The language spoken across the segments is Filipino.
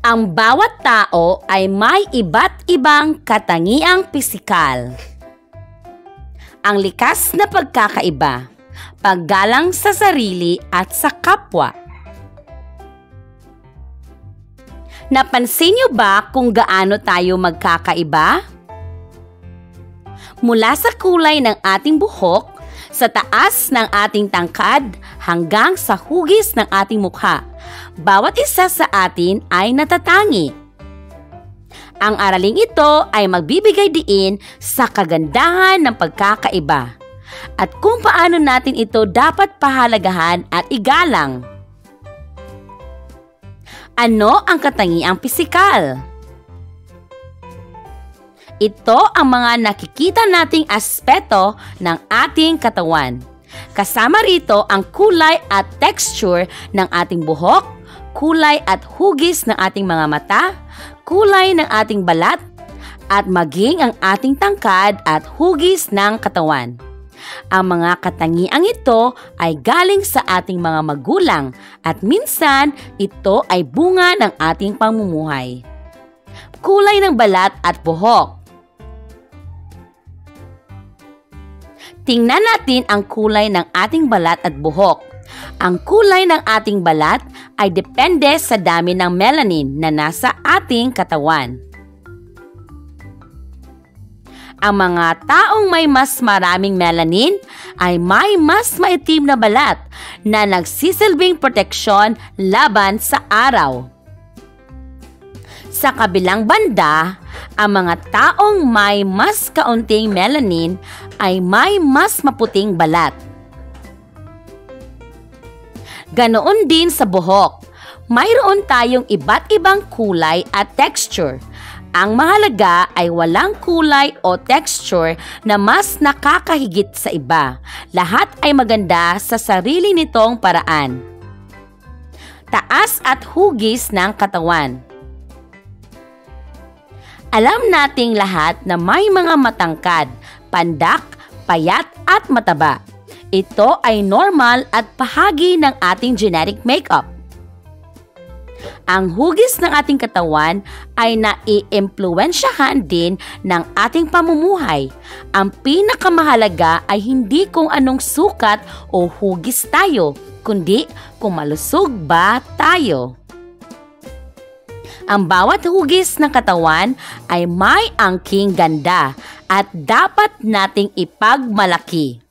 Ang bawat tao ay may iba't ibang katangiang pisikal. Ang likas na pagkakaiba, paggalang sa sarili at sa kapwa. Napansin niyo ba kung gaano tayo magkakaiba? Mula sa kulay ng ating buhok, sa taas ng ating tangkad, hanggang sa hugis ng ating mukha, bawat isa sa atin ay natatangi. Ang araling ito ay magbibigay diin sa kagandahan ng pagkakaiba at kung paano natin ito dapat pahalagahan at igalang. Ano ang katangiang pisikal? Ito ang mga nakikita nating aspeto ng ating katawan. Kasama rito ang kulay at texture ng ating buhok, kulay at hugis ng ating mga mata, kulay ng ating balat, at maging ang ating tangkad at hugis ng katawan. Ang mga katangiang ito ay galing sa ating mga magulang at minsan ito ay bunga ng ating pamumuhay. Kulay ng balat at buhok. Tingnan natin ang kulay ng ating balat at buhok. Ang kulay ng ating balat ay depende sa dami ng melanin na nasa ating katawan. Ang mga taong may mas maraming melanin ay may mas maitim na balat na nagsisilbing proteksyon laban sa araw. Sa kabilang banda, ang mga taong may mas kaunting melanin ay may mas maputing balat. Ganoon din sa buhok. Mayroon tayong iba't ibang kulay at texture. Ang mahalaga ay walang kulay o texture na mas nakakahigit sa iba. Lahat ay maganda sa sarili nitong paraan. Taas at hugis ng katawan. Alam nating lahat na may mga matangkad, pandak, payat at mataba. Ito ay normal at bahagi ng ating genetic makeup. Ang hugis ng ating katawan ay nai-impluwensyahan din ng ating pamumuhay. Ang pinakamahalaga ay hindi kung anong sukat o hugis tayo, kundi kung malusog ba tayo. Ang bawat hugis ng katawan ay may angking ganda at dapat nating ipagmalaki.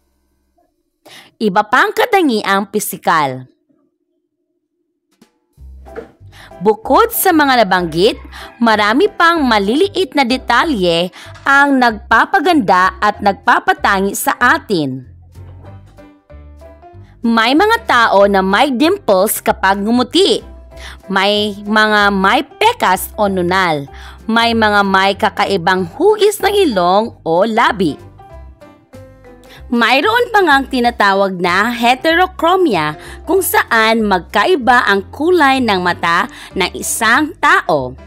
Iba pang katangiang pisikal. Bukod sa mga nabanggit, marami pang maliliit na detalye ang nagpapaganda at nagpapatangi sa atin. May mga tao na may dimples kapag ngumuti. May mga may pekas o nunal. May mga may kakaibang hugis ng ilong o labi. Mayroon pa ngang tinatawag na heterochromia kung saan magkaiba ang kulay ng mata ng isang tao.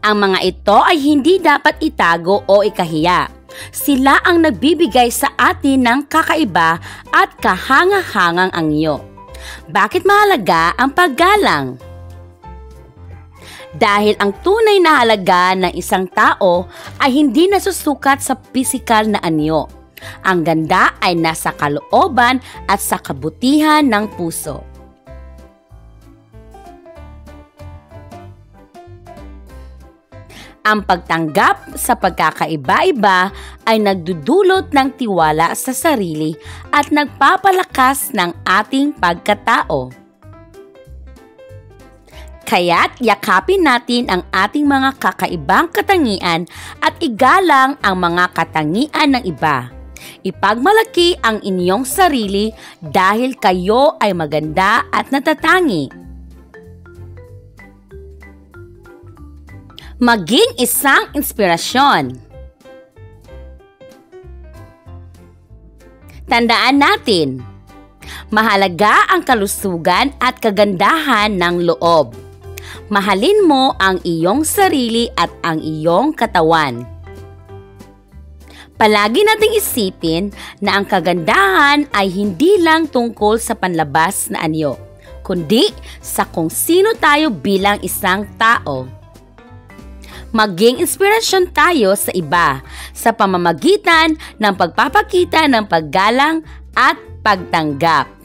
Ang mga ito ay hindi dapat itago o ikahiya. Sila ang nagbibigay sa atin ng kakaiba at kahanga-hangang anyo. Bakit mahalaga ang paggalang? Dahil ang tunay na halaga ng isang tao ay hindi nasusukat sa pisikal na anyo. Ang ganda ay nasa kalooban at sa kabutihan ng puso. Ang pagtanggap sa pagkakaiba-iba ay nagdudulot ng tiwala sa sarili at nagpapalakas ng ating pagkatao. Kaya't yakapin natin ang ating mga kakaibang katangian at igalang ang mga katangian ng iba. Ipagmalaki ang inyong sarili dahil kayo ay maganda at natatangi. Maging isang inspirasyon. Tandaan natin, mahalaga ang kalusugan at kagandahan ng loob. Mahalin mo ang iyong sarili at ang iyong katawan. Palagi nating isipin na ang kagandahan ay hindi lang tungkol sa panlabas na anyo, kundi sa kung sino tayo bilang isang tao. Maging inspirasyon tayo sa iba sa pamamagitan ng pagpapakita ng paggalang at pagtanggap.